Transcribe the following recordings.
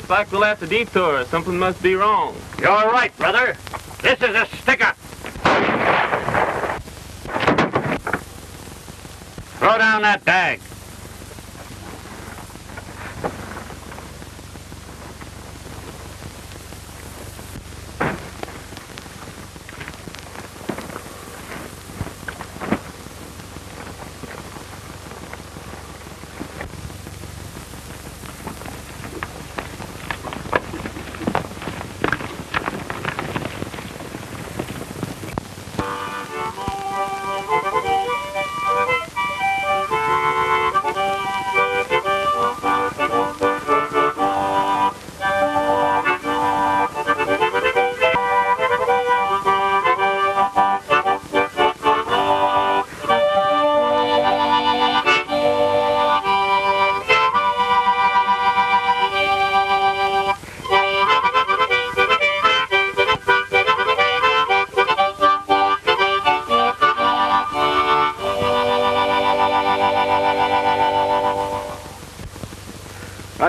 Looks like we'll have to detour. Something must be wrong. You're right, brother. This is a sticker. Throw down that bag.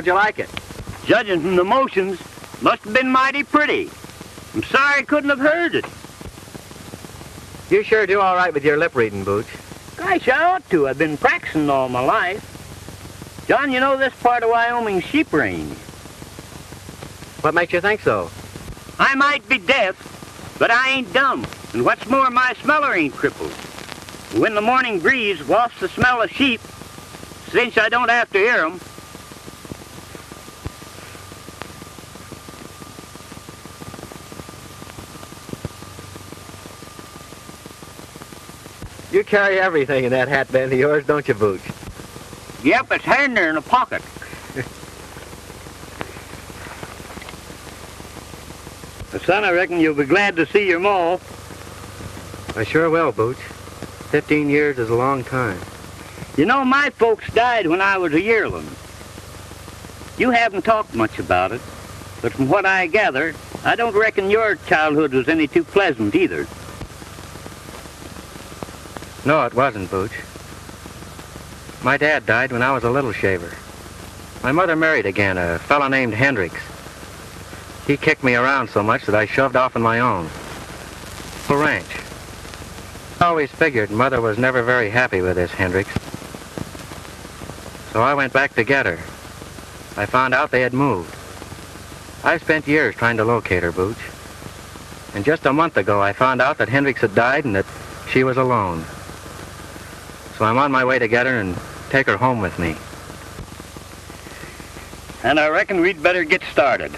How'd you like it? Judging from the motions, must have been mighty pretty. I'm sorry I couldn't have heard it. You sure do all right with your lip reading, Booch. Gosh, I ought to. I've been practicing all my life. John, you know this part of Wyoming's sheep range. What makes you think so? I might be deaf, but I ain't dumb. And what's more, my smeller ain't crippled. When the morning breeze wafts the smell of sheep, since I don't have to hear 'em, You carry everything in that hat band of yours, don't you, Booch? yep, it's handy in a pocket. Son, I reckon you'll be glad to see your ma. I sure will, Booch. 15 years is a long time. You know, my folks died when I was a yearling. You haven't talked much about it, but from what I gather, I don't reckon your childhood was any too pleasant either. No, it wasn't, Booch. My dad died when I was a little shaver. My mother married again, a fellow named Hendricks. He kicked me around so much that I shoved off on my own. A ranch. I always figured Mother was never very happy with this Hendricks. So I went back to get her. I found out they had moved. I spent years trying to locate her, Booch. And just a month ago, I found out that Hendricks had died and that she was alone. So I'm on my way to get her and take her home with me. And I reckon we'd better get started.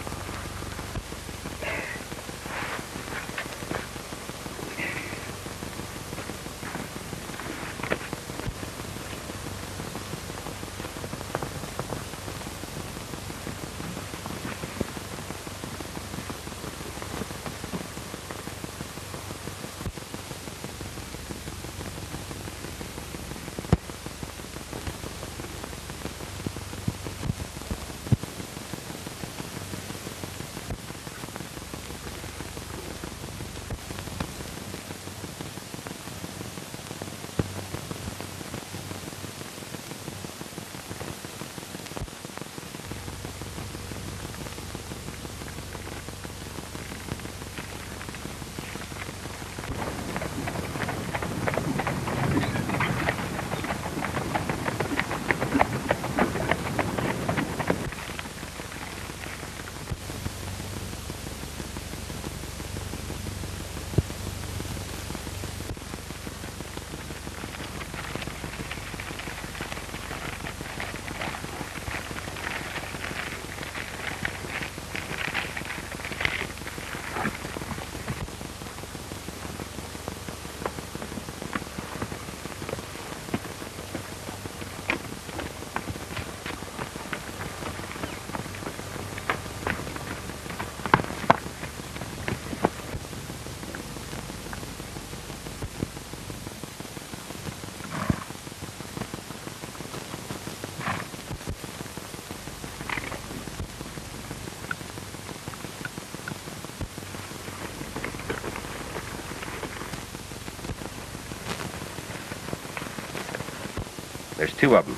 There's two of them.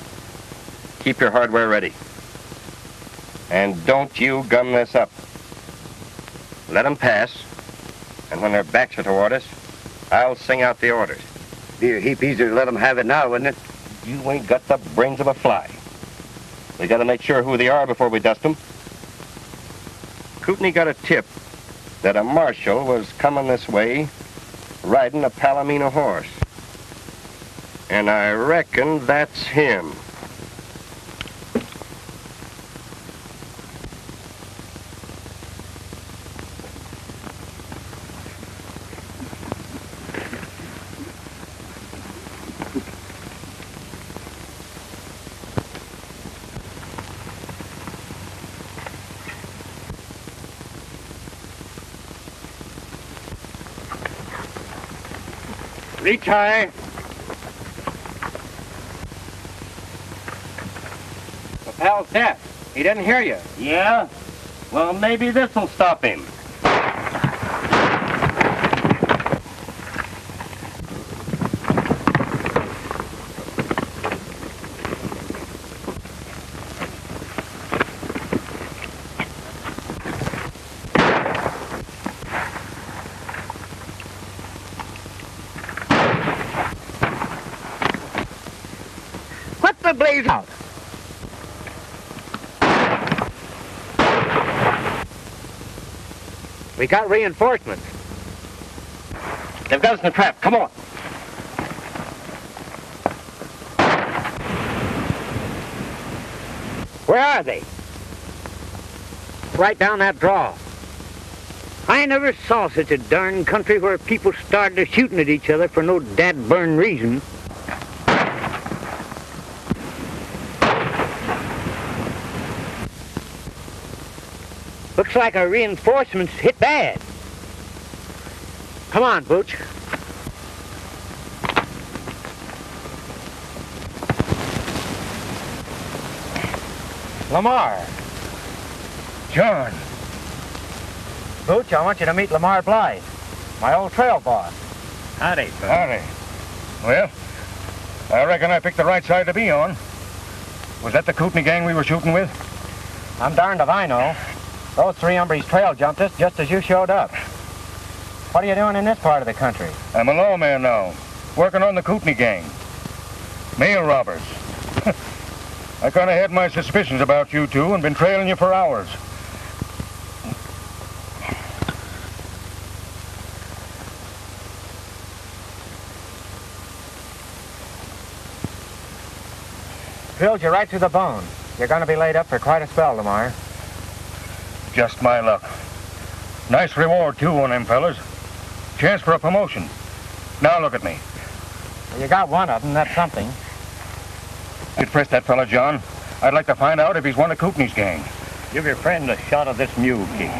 Keep your hardware ready. And don't you gum this up. Let them pass, and when their backs are toward us, I'll sing out the orders. Be a heap easier to let them have it now, wouldn't it? You ain't got the brains of a fly. We gotta make sure who they are before we dust them. Kootenai got a tip that a marshal was coming this way riding a Palomino horse. And I reckon that's him. Reach high. The pal's deaf. He didn't hear you. Yeah? Well, maybe this'll stop him. What the blaze out? We got reinforcements. They've got us in a trap. Come on. Where are they? Right down that draw. I never saw such a darn country where people started shooting at each other for no dad-burn reason. Looks like our reinforcements hit bad. Come on, Booch. Lamar. John. Booch, I want you to meet Lamar Blythe, my old trail boss. Howdy, Howdy. Well, I reckon I picked the right side to be on. Was that the Kootenai gang we were shooting with? I'm darned if I know. Those three hombres trail jumped us just as you showed up. What are you doing in this part of the country? I'm a lawman now, working on the Kootenai gang. Mail robbers. I kind of had my suspicions about you two and been trailing you for hours. Drilled you right through the bone. You're going to be laid up for quite a spell, Lamar. Just my luck. Nice reward, too, on them fellas. Chance for a promotion. Now look at me. Well, you got one of them, that's something. You'd frisk that fella, John. I'd like to find out if he's one of Kootenai's gang. Give your friend a shot of this mule, King.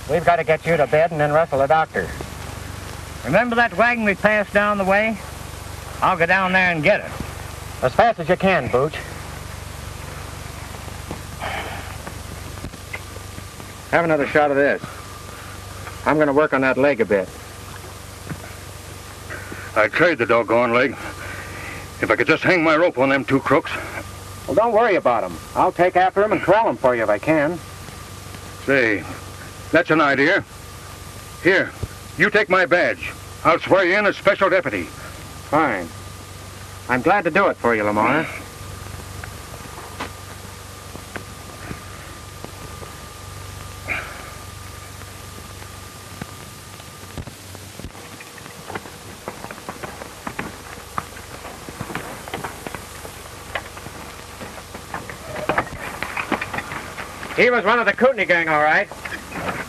We've got to get you to bed and then wrestle a doctor. Remember that wagon we passed down the way? I'll go down there and get it. As fast as you can, Booch. Have another shot of this. I'm going to work on that leg a bit. I'd trade the doggone leg. If I could just hang my rope on them two crooks. Well, don't worry about them. I'll take after them and corral them for you if I can. Say, that's an idea. Here, you take my badge. I'll swear you in as special deputy. Fine. I'm glad to do it for you, Lamar. He was one of the Kootenai gang, all right.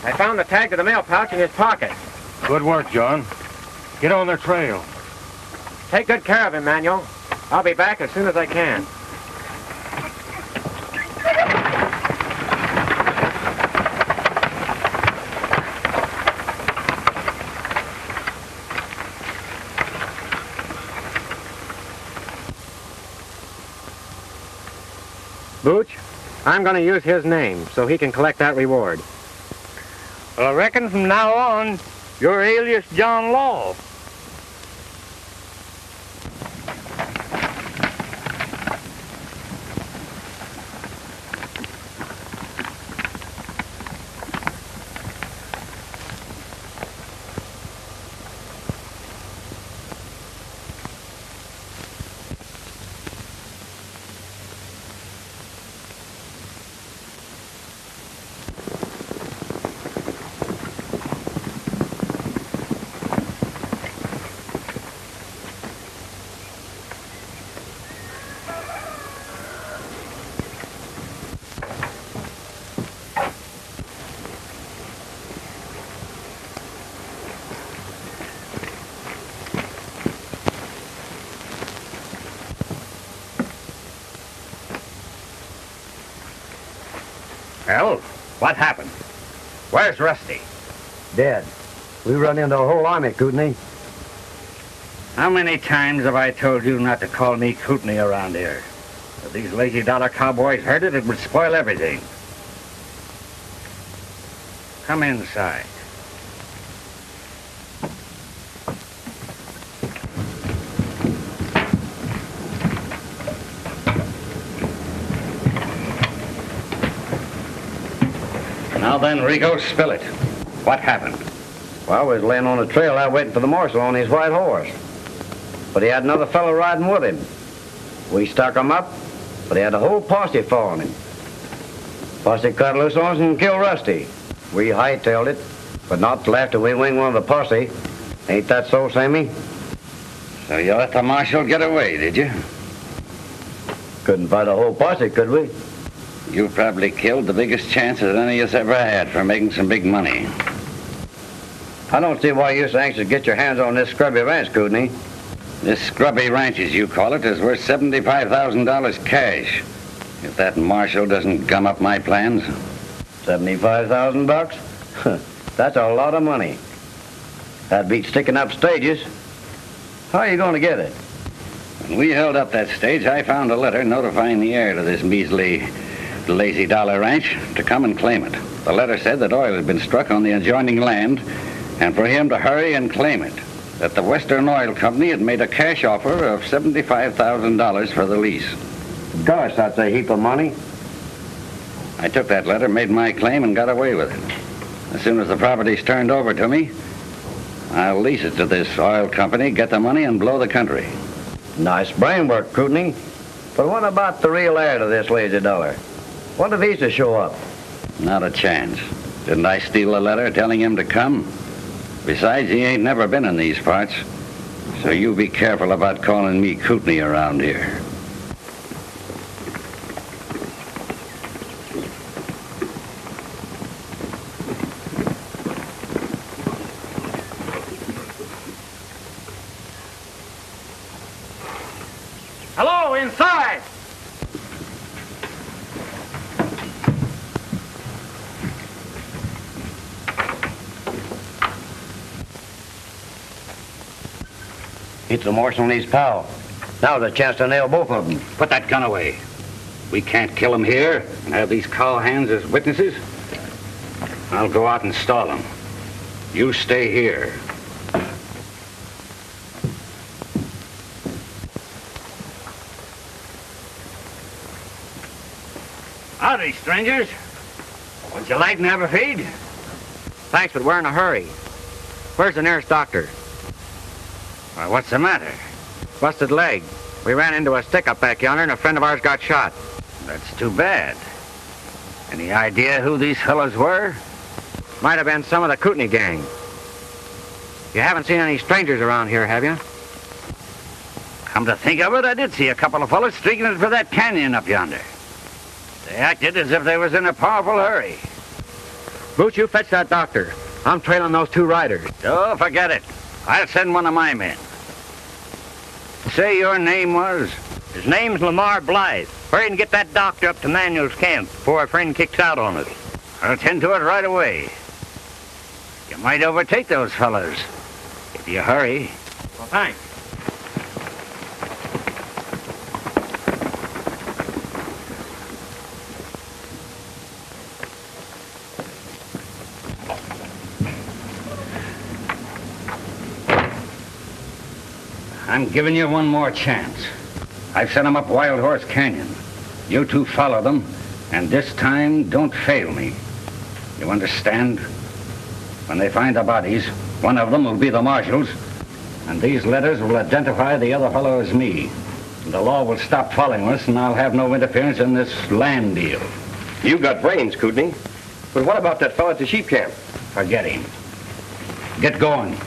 I found the tag to the mail pouch in his pocket. Good work, John. Get on their trail. Take good care of him, Manuel. I'll be back as soon as I can. Booch, I'm going to use his name so he can collect that reward. Well, I reckon from now on, you're Alias John Law. hell? What happened? Where's Rusty? Dead. We run into a whole army, Kootenai. How many times have I told you not to call me Kootenai around here? If these lazy dollar cowboys heard it, it would spoil everything. Come inside. Now then, Rico, spill it. What happened? Well, I was laying on the trail out waiting for the marshal on his white horse. But he had another fellow riding with him. We stuck him up, but he had a whole posse following him. Posse cut loose on us and killed Rusty. We hightailed it, but not till after we winged one of the posse. Ain't that so, Sammy? So you let the marshal get away, did you? Couldn't fight a whole posse, could we? You probably killed the biggest chance that any of us ever had for making some big money. I don't see why you're so anxious to get your hands on this scrubby ranch, Kootenai. This scrubby ranch, as you call it, is worth $75,000 cash. If that marshal doesn't gum up my plans. $75,000? That's a lot of money. That beats sticking up stages. How are you going to get it? When we held up that stage, I found a letter notifying the heir to this measly, lazy dollar ranch to come and claim it. The letter said that oil had been struck on the adjoining land and for him to hurry and claim it. That the Western Oil Company had made a cash offer of $75,000 for the lease. Gosh, that's a heap of money. I took that letter, made my claim, and got away with it. As soon as the property's turned over to me, I'll lease it to this oil company, get the money, and blow the country. Nice brain work, Kootenai. But what about the real heir to this lazy dollar? What if he's to show up? Not a chance. Didn't I steal a letter telling him to come? Besides, he ain't never been in these parts. So you be careful about calling me Kootenai around here. Hello, inside! It's the marshal and his pal. Now's a chance to nail both of them. Put that gun away. We can't kill him here and have these cowhands as witnesses. I'll go out and stall them. You stay here. Howdy, strangers. Would you like to have a feed? Thanks, but we're in a hurry. Where's the nearest doctor? Well, what's the matter? Busted leg. We ran into a stick-up back yonder, and a friend of ours got shot. That's too bad. Any idea who these fellows were? Might have been some of the Kootenai gang. You haven't seen any strangers around here, have you? Come to think of it, I did see a couple of fellows streaking it for that canyon up yonder. They acted as if they was in a powerful hurry. Boots, you fetch that doctor. I'm trailing those two riders. Oh, forget it. I'll send one of my men. Say your name was? His name's Lamar Blythe. Hurry and get that doctor up to Manuel's camp before our friend kicks out on us. I'll tend to it right away. You might overtake those fellows if you hurry. Well, thanks. I'm giving you one more chance. I've sent them up Wild Horse Canyon. You two follow them, and this time don't fail me. You understand? When they find the bodies, one of them will be the marshal's, and these letters will identify the other fellow as me. The law will stop following us, and I'll have no interference in this land deal. You got brains, Kootenai. But what about that fellow at the sheep camp? Forget him. Get going.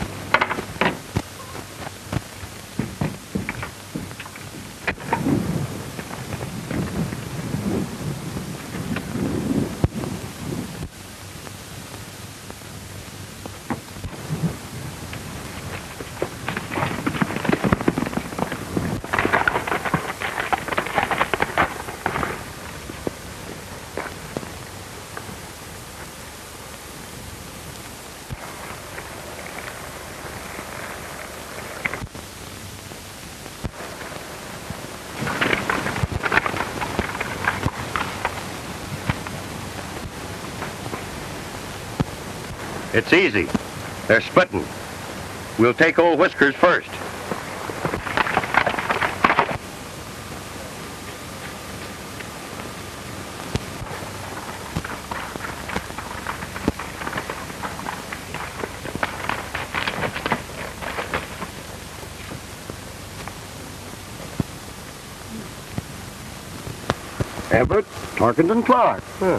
It's easy. They're splitting. We'll take old Whiskers first. Everett, Tarkington, Clark. Huh.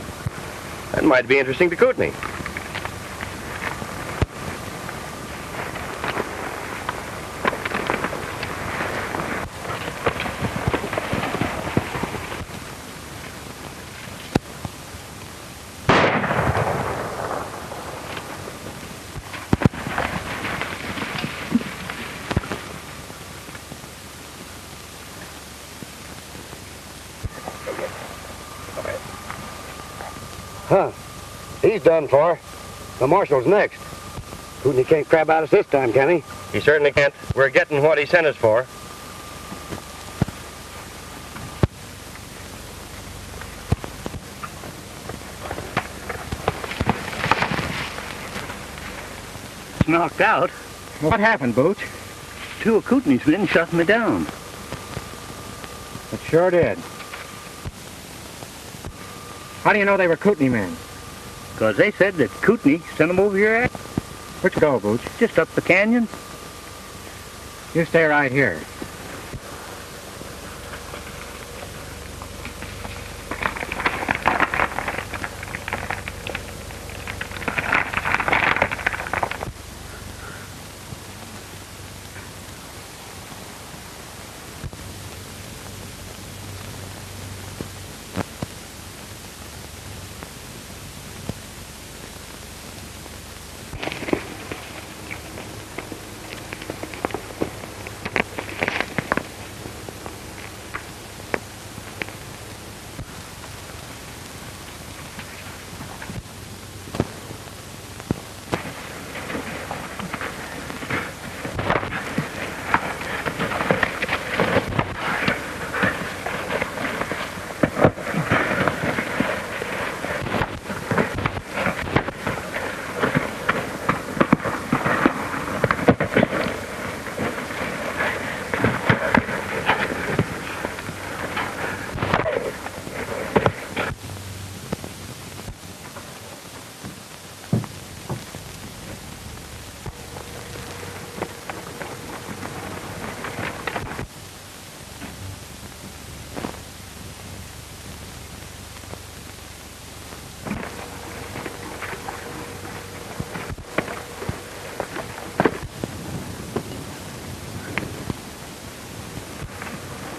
That might be interesting to Kootenai. Huh. He's done for. The marshal's next. Kootenai can't crab out us this time, can he? He certainly can't. We're getting what he sent us for. It's knocked out. What happened, Booch? Two of Kootenai's men shot me down. It sure did. How do you know they were Kootenai men? Because they said that Kootenai sent them over here. Where'd you go, Booch? Just up the canyon. You stay right here.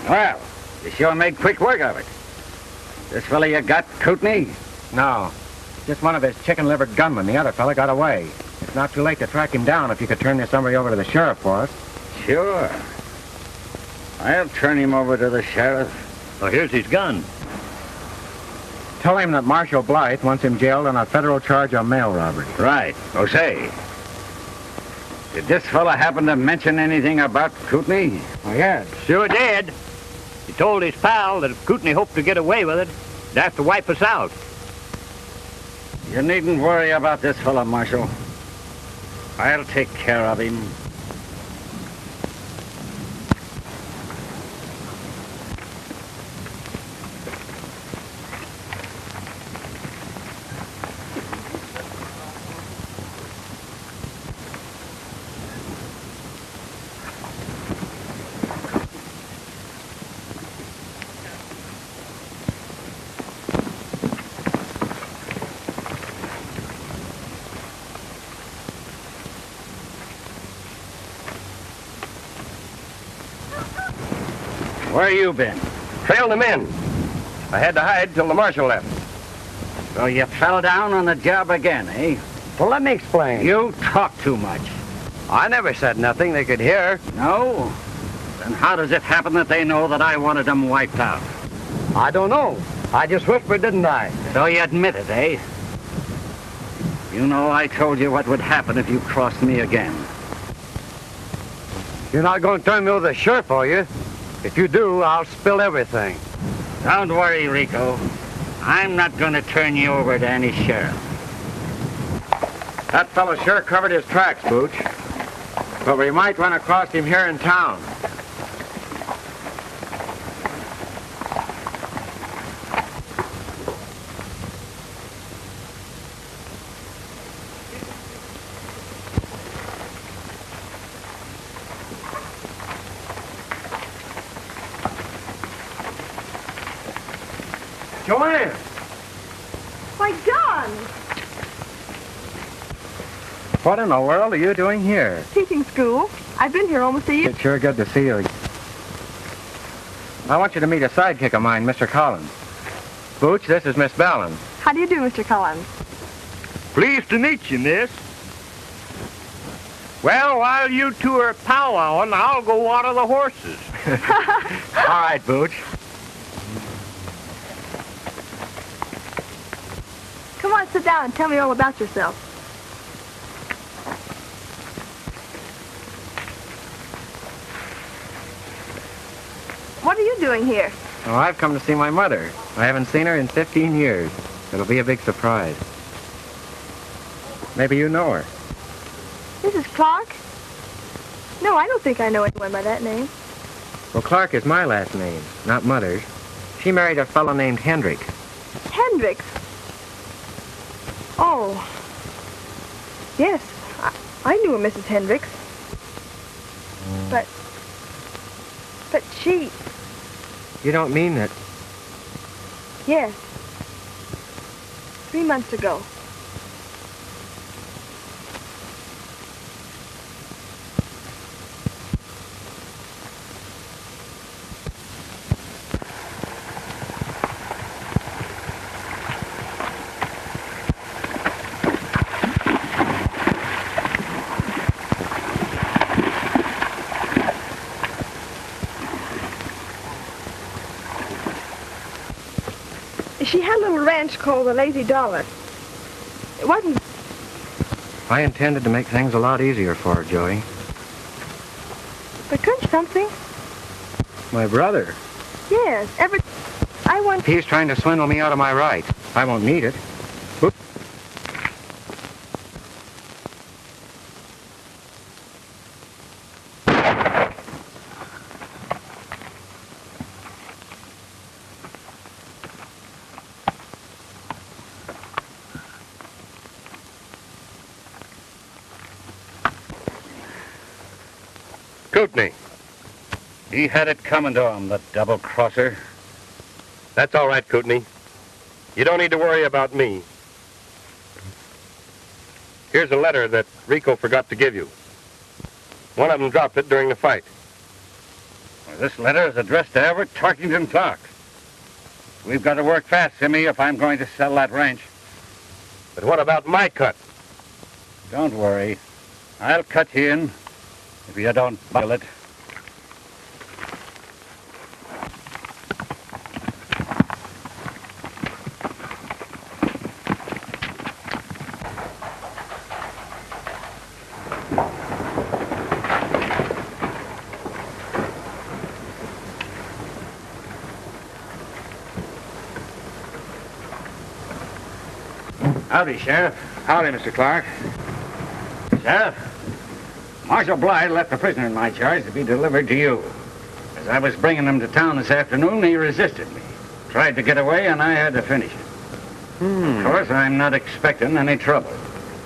Well, you sure made quick work of it. This fella you got, Kootenai? No. Just one of his chicken-livered gunmen. The other fella got away. It's not too late to track him down if you could turn this somebody over to the sheriff for us. Sure. I'll turn him over to the sheriff. Oh, here's his gun. Tell him that Marshal Blythe wants him jailed on a federal charge of mail robbery. Right. Oh, say, did this fella happen to mention anything about Kootenai? Oh, yeah. Sure did. He told his pal that if Kootenai hoped to get away with it, they'd have to wipe us out. You needn't worry about this fella, Marshal. I'll take care of him. Where you been? Trailed them in. I had to hide till the marshal left. So you fell down on the job again, eh? Well, let me explain. You talk too much. I never said nothing they could hear. No? Then how does it happen that they know that I wanted them wiped out? I don't know. I just whispered, didn't I? So you admit it, eh? You know I told you what would happen if you crossed me again. You're not going to turn me over to the sheriff, are you? If you do, I'll spill everything. Don't worry, Rico. I'm not going to turn you over to any sheriff. That fellow sure covered his tracks, Booch. But we might run across him here in town. Joanne! Why, John! What in the world are you doing here? Teaching school. I've been here almost a year. It's sure good to see you. I want you to meet a sidekick of mine, Mr. Collins. Booch, this is Miss Ballin. How do you do, Mr. Collins? Pleased to meet you, miss. Well, while you two are powwowing, I'll go water the horses. All right, Booch. Come on, sit down and tell me all about yourself. What are you doing here? Oh, I've come to see my mother. I haven't seen her in 15 years. It'll be a big surprise. Maybe you know her. Mrs. Clark? No, I don't think I know anyone by that name. Well, Clark is my last name, not Mother's. She married a fellow named Hendricks. Hendricks? Oh. Yes, I knew a Mrs. Hendricks. But she... You don't mean that... Yes. 3 months ago. She had a little ranch called the Lazy Dollar. It wasn't... I intended to make things a lot easier for her, Joey. But couldn't something? My brother. Yes, I want... He's trying to swindle me out of my right. I won't need it. Oop. Kootenai. He had it coming to him, the double-crosser. That's all right, Kootenai. You don't need to worry about me. Here's a letter that Rico forgot to give you. One of them dropped it during the fight. Well, this letter is addressed to Everett Tarkington Clark. We've got to work fast, Simmy, if I'm going to sell that ranch. But what about my cut? Don't worry. I'll cut you in if you don't buy it. Howdy, Sheriff. Howdy, Mr. Clark. Sheriff, Marshal Blythe left a prisoner in my charge to be delivered to you. As I was bringing him to town this afternoon, he resisted me. Tried to get away, and I had to finish it. Of course, I'm not expecting any trouble.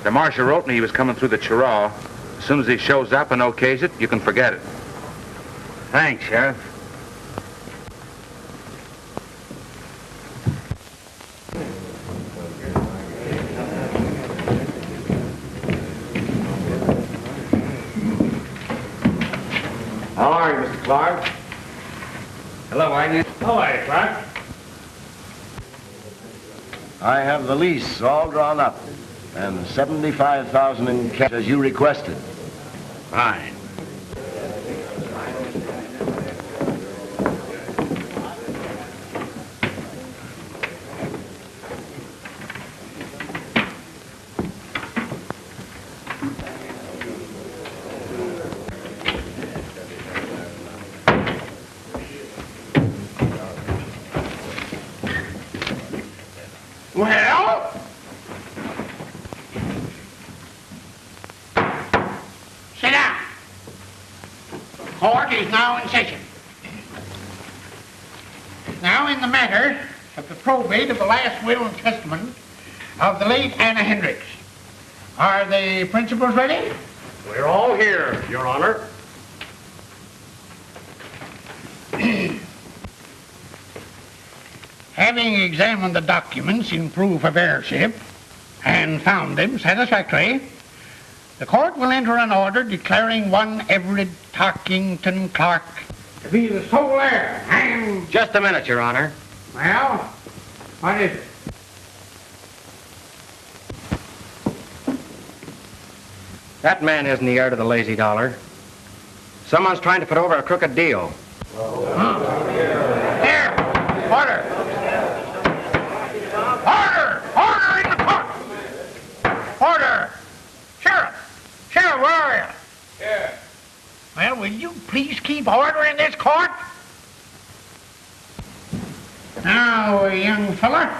The marshal wrote me he was coming through the Chiraw. As soon as he shows up and okays it, you can forget it. Thanks, Sheriff. How are you, Mr. Clark? Hello, Agnes. How are you, Clark? I have the lease all drawn up, and 75,000 in cash as you requested. Fine. Well? court is now in session. Now, in the matter of the probate of the last will and testament of the late Anna Hendricks, are the principals ready? We're all here, Your Honor. Having examined the documents in proof of heirship and found them satisfactory, the court will enter an order declaring one Everett Tarkington Clark to be the sole heir and... Just a minute, Your Honor. Well, what is it? That man isn't the heir to the lazy dollar. Someone's trying to put over a crooked deal. Here! Order! Order! Order in the court! Order! Sheriff! Sheriff, where are you? Here. Well, will you please keep order in this court? Now, young fella,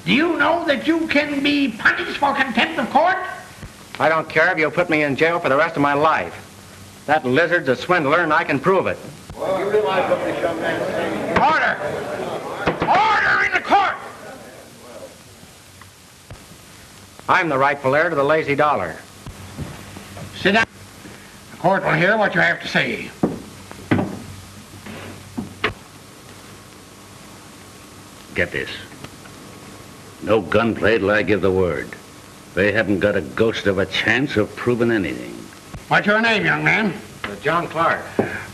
do you know that you can be punished for contempt of court? I don't care if you'll put me in jail for the rest of my life. That lizard's a swindler, and I can prove it. Well, you realize what this young man is saying? Order! Order in the court! I'm the rightful heir to the lazy dollar. Sit down. The court will hear what you have to say. Get this. No gunplay till I give the word. They haven't got a ghost of a chance of proving anything. What's your name, young man? John Clark.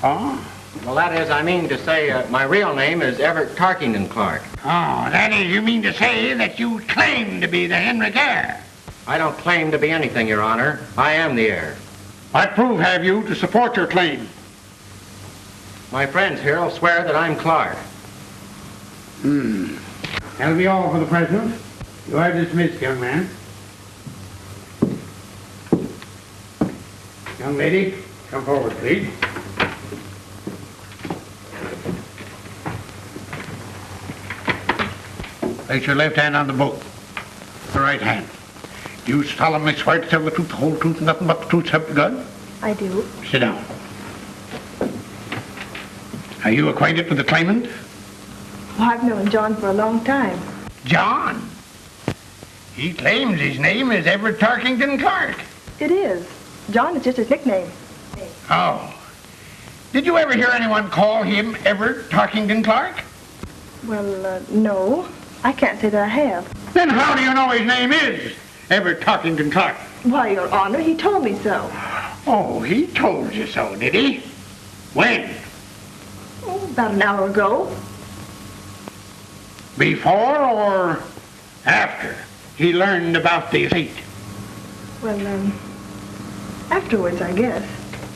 Oh? Well, that is, I mean to say, my real name is Everett Tarkington Clark. Oh, that is, you mean to say that you claim to be the Henrik heir? I don't claim to be anything, Your Honor. I am the heir. What proof have you to support your claim? My friends here will swear that I'm Clark. That'll be all for the present. You are dismissed, young man. Young lady, come forward, please. Place your left hand on the book. The right hand. Do you solemnly swear to tell the truth, the whole truth, and nothing but the truth, so help you God? I do. Sit down. Are you acquainted with the claimant? Well, I've known John for a long time. John? He claims his name is Everett Tarkington Clark. It is. John is just his nickname. Oh. Did you ever hear anyone call him Everett Tarkington Clark? Well, no. I can't say that I have. Then how do you know his name is Everett Tarkington Clark? Why, Your Honor, he told me so. Oh, he told you so, did he? When? Oh, about an hour ago. Before or after he learned about the estate? Well, afterwards, I guess.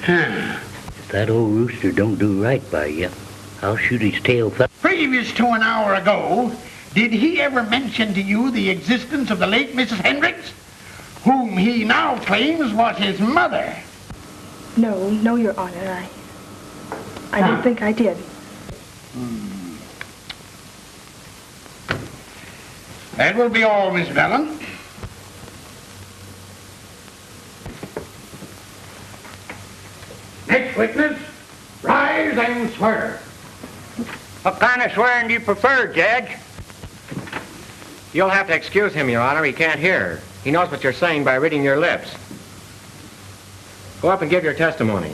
If that old rooster don't do right by you, I'll shoot his tail. Previous to an hour ago, did he ever mention to you the existence of the late Mrs. Hendricks, whom he now claims was his mother? No, Your Honor, I don't think I did. That will be all, Miss Bellin. Next witness, rise and swear. What kind of swearing do you prefer, Judge? You'll have to excuse him, Your Honor. He can't hear. He knows what you're saying by reading your lips. Go up and give your testimony.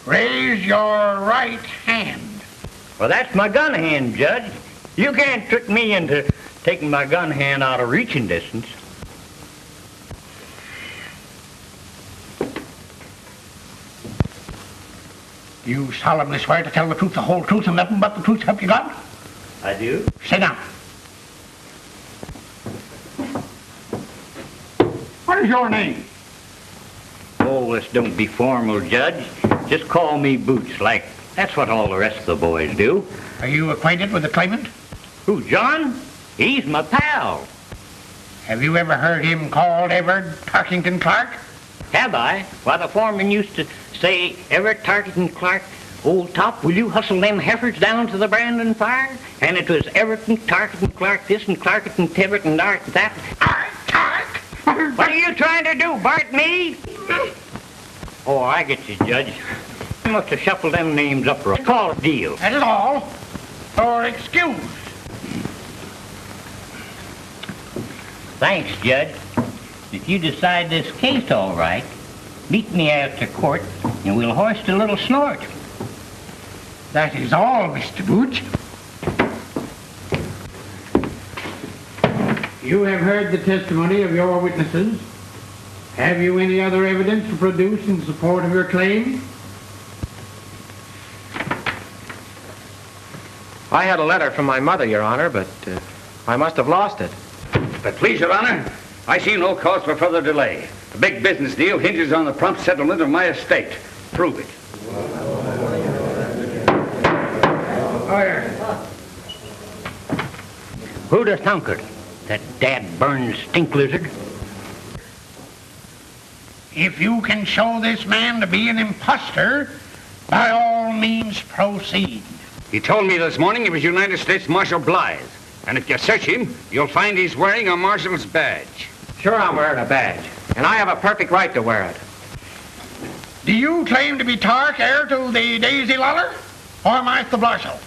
Raise your right hand. Well, that's my gun hand, Judge. You can't trick me into taking my gun hand out of reaching distance. You solemnly swear to tell the truth, the whole truth, and nothing but the truth, help you God? I do. Sit down. What is your name? Oh, this don't be formal, Judge. Just call me Boots, like that's what all the rest of the boys do. Are you acquainted with the claimant? Who, John? He's my pal. Have you ever heard him called Everett Tarkington Clark? Have I? Why, the foreman used to say, Everett Tarkington Clark, old top, will you hustle them heifers down to the branding fire? And it was Everett and Tarkington Clark this and Clark and Tibbet and Dark that. Clark! What are you trying to do, Bart me? Oh, I get you, Judge. You must have shuffled them names up wrong. Call it a deal. That is all. Or excuse. Thanks, Judge. If you decide this case all right, meet me after court, and we'll hoist a little snort. That is all, Mr. Booch. You have heard the testimony of your witnesses. Have you any other evidence to produce in support of your claim? I had a letter from my mother, Your Honor, but I must have lost it. But please, Your Honor, I see no cause for further delay. The big business deal hinges on the prompt settlement of my estate. Prove it. Order. Who'd have thunkered? That dad-burned stink lizard? If you can show this man to be an imposter, by all means proceed. He told me this morning he was United States Marshal Blythe. And if you search him, you'll find he's wearing a marshal's badge. Sure, I'm wearing a badge, and I have a perfect right to wear it. Do you claim to be Tark, heir to the Daisy Luller? Or Martha Blarshall?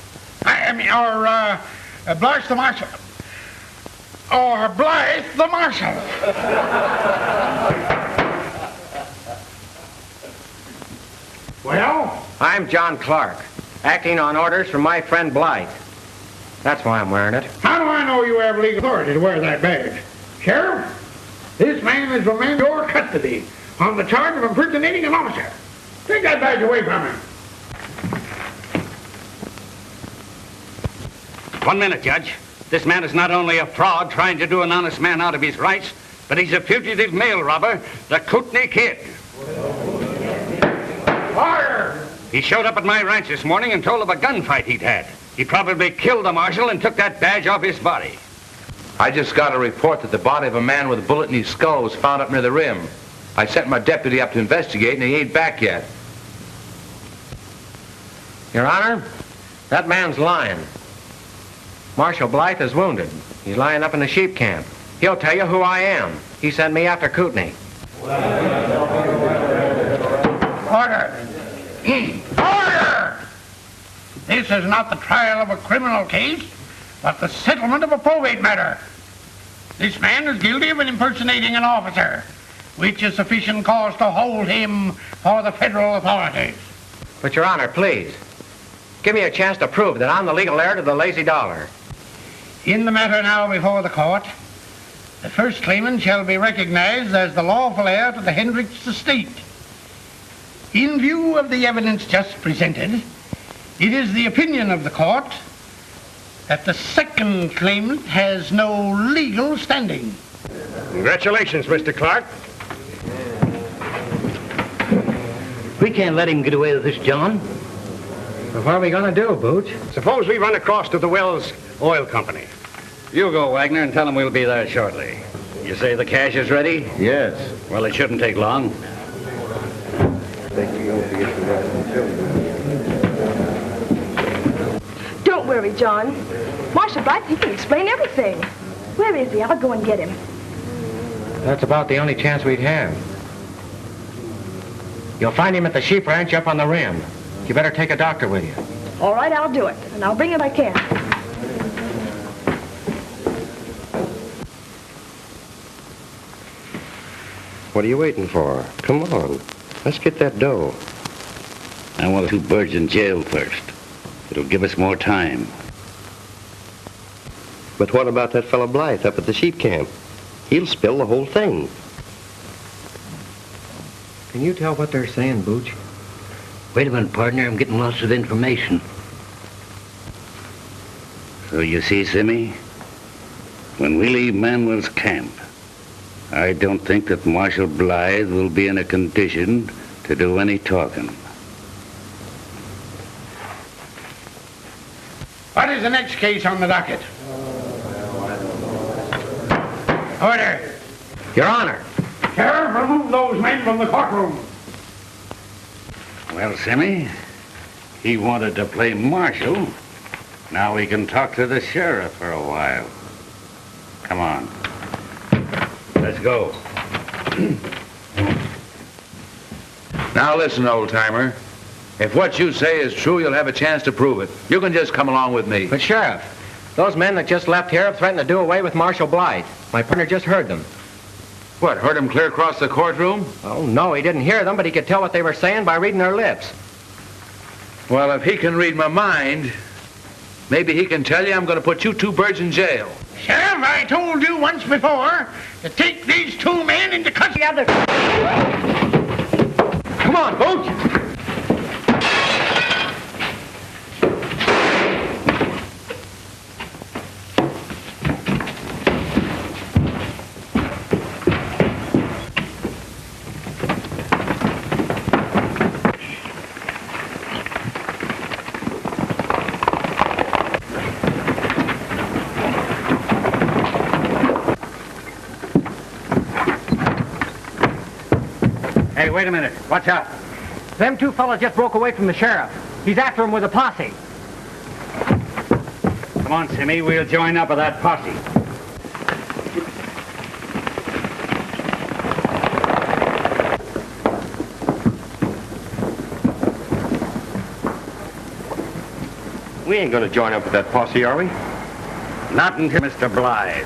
Blarsh the Marshal. Or Blythe the Marshal. Well? I'm John Clark, acting on orders from my friend Blythe. That's why I'm wearing it. How do I know you have legal authority to wear that badge? Sheriff, this man is remanded your custody on the charge of impersonating an officer. Take that badge away from him. 1 minute, Judge. This man is not only a fraud trying to do an honest man out of his rights, but he's a fugitive mail robber, the Kootenai Kid. Fire! He showed up at my ranch this morning and told of a gunfight he'd had. He probably killed the marshal and took that badge off his body. I just got a report that the body of a man with a bullet in his skull was found up near the rim. I sent my deputy up to investigate, and he ain't back yet. Your Honor, that man's lying. Marshal Blythe is wounded. He's lying up in the sheep camp. He'll tell you who I am. He sent me after Kootenai. Order! Order! This is not the trial of a criminal case, but the settlement of a probate matter. This man is guilty of impersonating an officer, which is sufficient cause to hold him for the federal authorities. But, Your Honor, please, give me a chance to prove that I'm the legal heir to the lazy dollar. In the matter now before the court, the first claimant shall be recognized as the lawful heir to the Hendricks estate. In view of the evidence just presented, it is the opinion of the court that the second claimant has no legal standing. Congratulations, Mr. Clark. We can't let him get away with this, John. Well, what are we going to do, Booch? Suppose we run across to the Wells Oil Company. You go, Wagner, and tell him we'll be there shortly. You say the cash is ready? Yes. Well, it shouldn't take long. Don't worry, John. Marshal Blythe, he can explain everything. Where is he? I'll go and get him. That's about the only chance we'd have. You'll find him at the sheep ranch up on the rim. You better take a doctor with you. All right, I'll do it, and I'll bring it I can. What are you waiting for? Come on. Let's get that dough. I want the 2 birds in jail first. It'll give us more time. But what about that fellow Blythe up at the sheep camp? He'll spill the whole thing. Can you tell what they're saying, Booch? Wait a minute, partner. I'm getting lots of information. So you see, Simmy, when we leave Manuel's camp, I don't think that Marshal Blythe will be in a condition to do any talking. What is the next case on the docket? Order. Your Honor. Sheriff, remove those men from the courtroom. Well, Simmy, he wanted to play marshal. Now we can talk to the sheriff for a while. Come on. Let's Let's go. Now listen, old-timer. If what you say is true, you'll have a chance to prove it. You can just come along with me. But, Sheriff, those men that just left here have threatened to do away with Marshal Blythe. My partner just heard them. What, heard him clear across the courtroom? Oh, no, he didn't hear them, but he could tell what they were saying by reading their lips. Well, if he can read my mind, maybe he can tell you I'm going to put you two birds in jail. Sheriff, I told you once before to take these two men into custody. Come on, Booch! Hey, wait a minute. Watch out. Them two fellas just broke away from the sheriff. He's after him with a posse. Come on, Simmy. We'll join up with that posse. We ain't gonna join up with that posse, are we? Not until Mr. Blythe.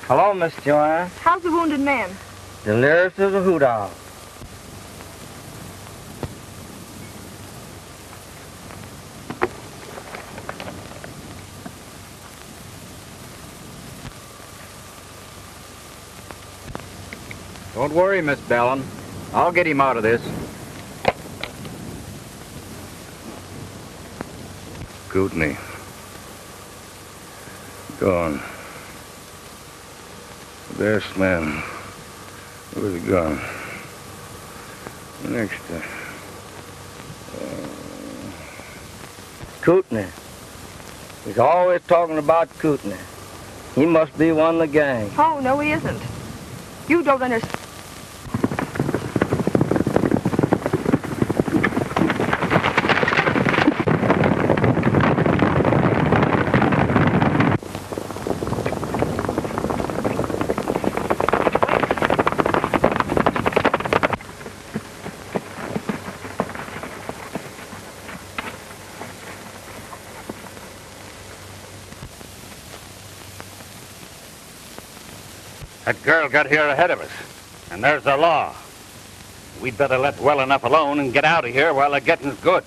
Hello, Miss Joanne. How's the wounded man? Delirious as a hoot owl. Don't worry, Miss Bellin. I'll get him out of this. Kootenai. Gone. Best man. Where's he gone? Next Kootenai. He's always talking about Kootenai. He must be one of the gang. Oh, no, he isn't. You don't understand. That girl got here ahead of us, and there's the law. We'd better let well enough alone and get out of here while the getting's good.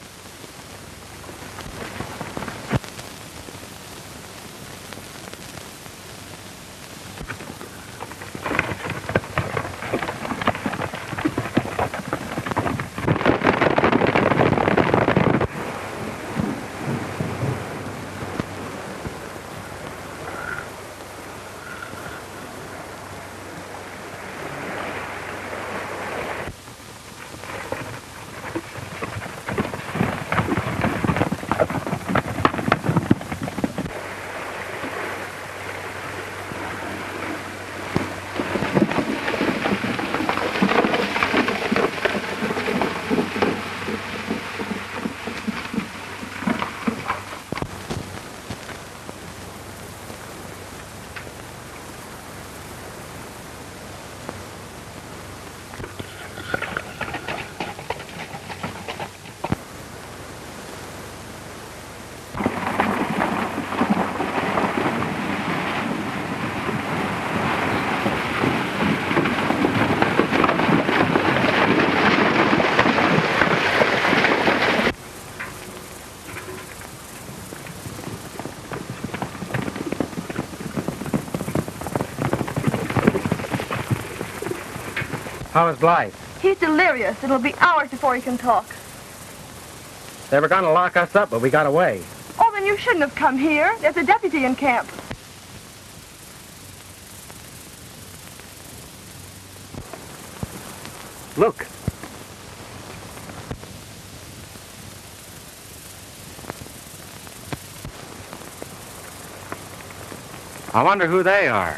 How is life? He's delirious. It'll be hours before he can talk. They were going to lock us up, but we got away. Oh, then you shouldn't have come here. There's a deputy in camp. Look. I wonder who they are.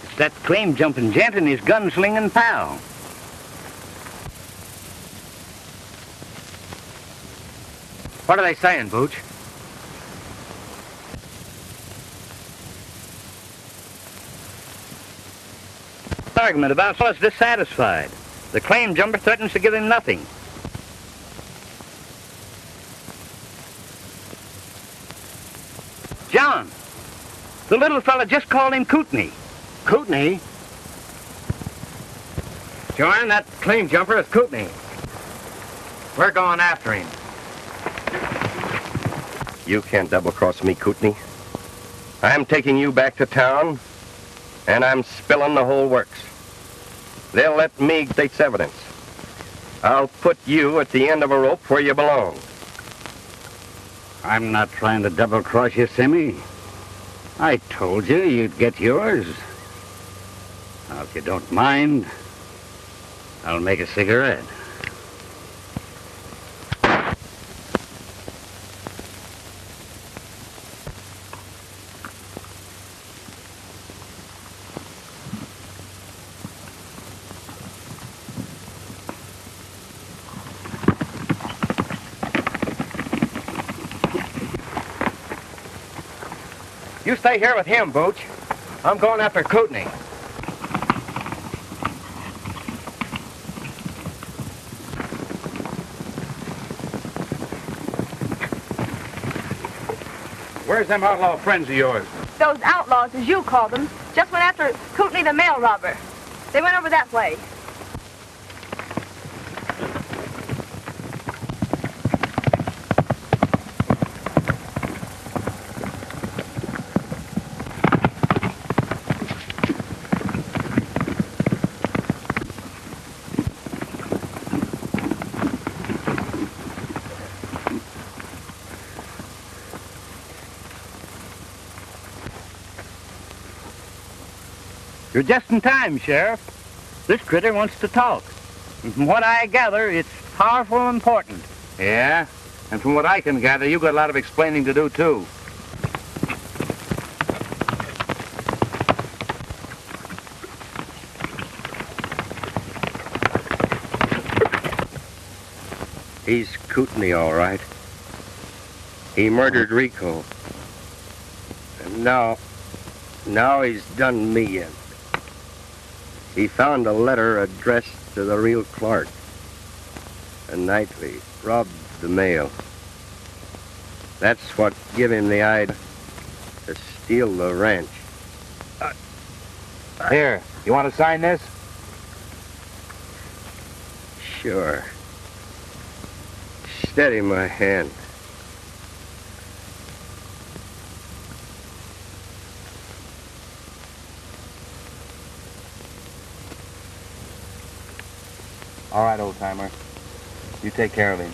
It's that claim-jumping gent and his gun-slinging pal. What are they saying, Booch? Argument about fellas dissatisfied. The claim jumper threatens to give him nothing. John, the little fella just called him Kootenai. Kootenai? Joanne, that claim jumper is Kootenai. We're going after him. You can't double-cross me, Kootenai. I'm taking you back to town, and I'm spilling the whole works. They'll let me take evidence. I'll put you at the end of a rope where you belong. I'm not trying to double-cross you, Simmy. I told you you'd get yours. Now, if you don't mind, I'll make a cigarette. You stay here with him, Booch. I'm going after Kootenai. Where's them outlaw friends of yours? Those outlaws, as you call them, just went after Kootenai the mail robber. They went over that way. You're just in time, Sheriff. This critter wants to talk. And from what I gather, it's powerful important. Yeah? And from what I can gather, you got a lot of explaining to do, too. He's Kootenai, all right. He murdered Rico. And now he's done me in. He found a letter addressed to the real Clark. And nightly robbed the mail. That's what give him the idea to steal the ranch. Here, you want to sign this? Sure. Steady my hand. All right, old-timer. You take care of him.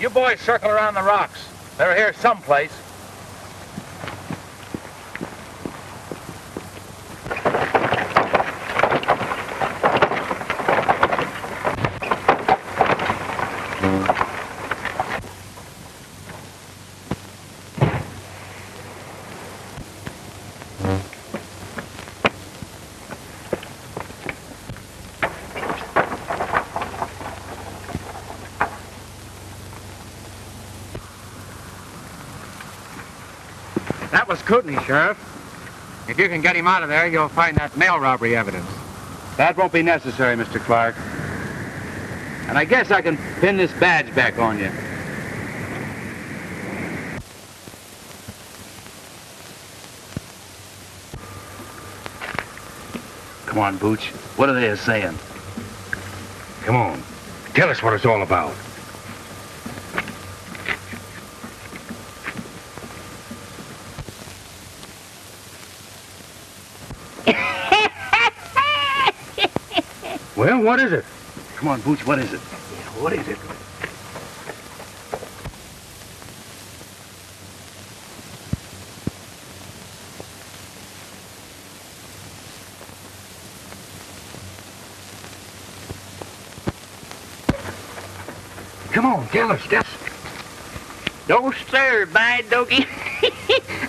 You boys circle around the rocks. They're here someplace. That was Kootenai, Sheriff. If you can get him out of there, you'll find that mail robbery evidence. That won't be necessary, Mr. Clark. And I guess I can pin this badge back on you. Come on, Booch. What are they saying? Come on. Tell us what it's all about. Well, what is it? Come on, Booch, what is it? What is it? Come on, tell us. No, sir, by doggy.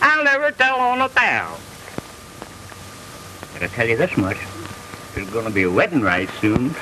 I'll never tell on a pal. But I'll tell you this much. There's going to be a wedding right soon.